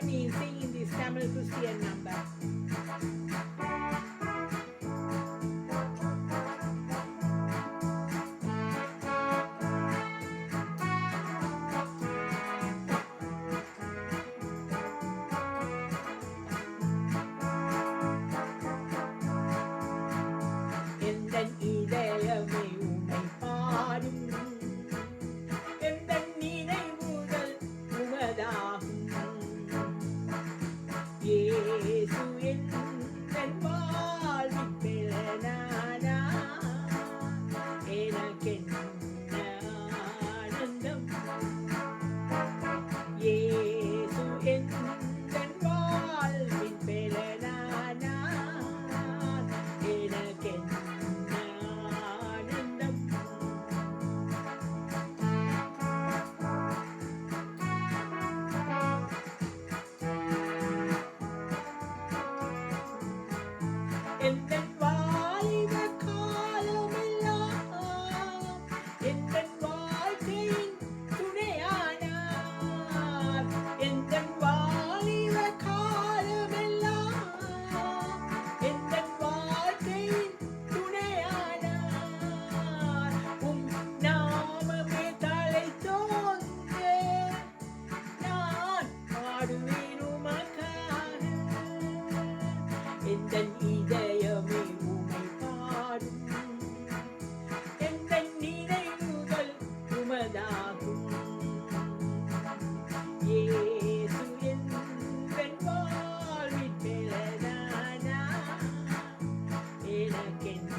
me singing this Tamil Christian number. எந்தன் இதயமே உம்மை பாடும், எந்தன் நினைவுகள் உமதாகும். இயேசு எந்தன் வாழ்வின் பெலனானா, எனக்கென்ன ஆனந்தம். இயேசு எந்தன் வாழ்வின் பெலனானா, எனக்கென்ன ஆனந்தம். எந்தன் வாலிப காலமெல்லாம் எந்தன் வாழ்க்கையின் துணையானார். எந்தன் வாலிப காலமெல்லாம் எந்தன் வாழ்க்கையின் துணையானார். உம் நாமமே தலைத்தோங்க நான் பாடுவேன் உமக்காக. எந்தன் இதயமே உம்மை பாடும், எந்தன் நினைவுகள் உமதாகும். இயேசு எந்தன் வாழ்வின் பெலனானா, எனக்கென்ன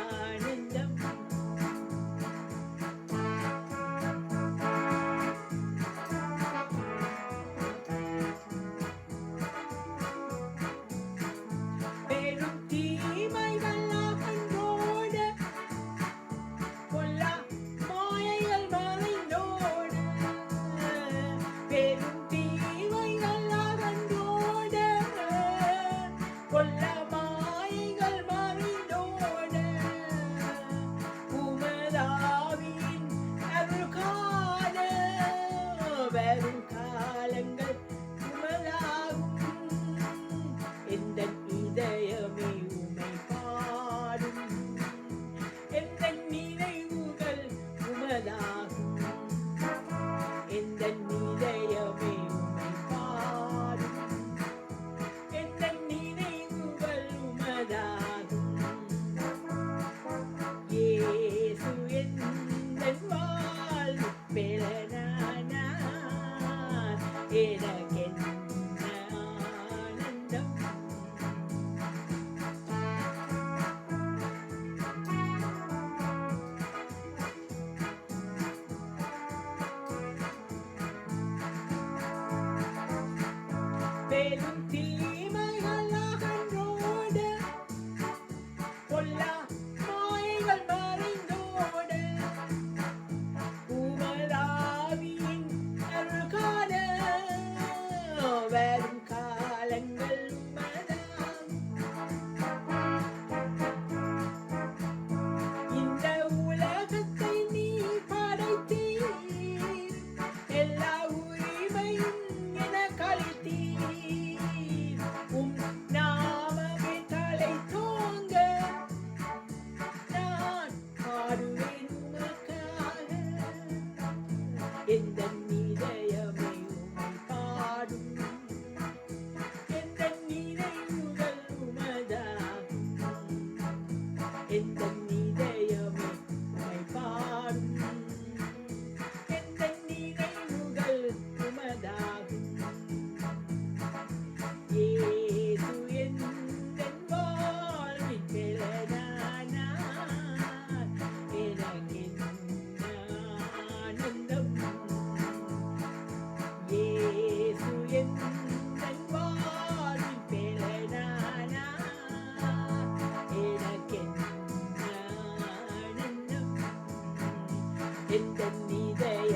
ஆனந்தம். பெரும் தீமைகள் அகன்றோட, கொல்லா மாயைகள் மறைந்தோட. பெரும் தீமைகள் அகன்றோட, கொல்லா மாயைகள் மறைந்தோட. உமதாவின் அருள் காண வரும் காலங்கள் உமதாகும். எந்தன் இதயமே உம்மை பாடும், எந்தன் நினைவுகள் உமதாகும். எந்தன் இதயமே உம்மை பாடும், எந்தன் நினைவுகள் உமதாகும். இயேசு எந்தன் வாழ்வின் பெலனானார், எனக்கென்ன ஆனந்தம். பெரும் தீமைகள் அகன்றோட, கொல்லா மாயைகள் மறைந்தோட. உமதாவியின் அருள் காண வரும் காலங்கள் உமதாகும். இந்த உலகத்தை நீ படைத்தீர், எல்லா உரிமையும் எனக் அளித்தீர். உம் நாமமே தலைத்தோங்க நான் பாடுவேன் உமக்காக. எந்தன் இதயமே உம்மை பாடும், எந்தன் நினைவுகள் உமதாகும். எந்தன் இதயமே உம்மை பாடும், எந்தன் நினைவுகள் உமதாகும். இயேசு எந்தன் வாழ்வின் பெலனானார், எனக்கென்ன ஆனந்தம். இயேசு எந்தன் வாழ்வின் பெலனானார், எனக்கென்ன ஆனந்தம். எந்தன் இதயம்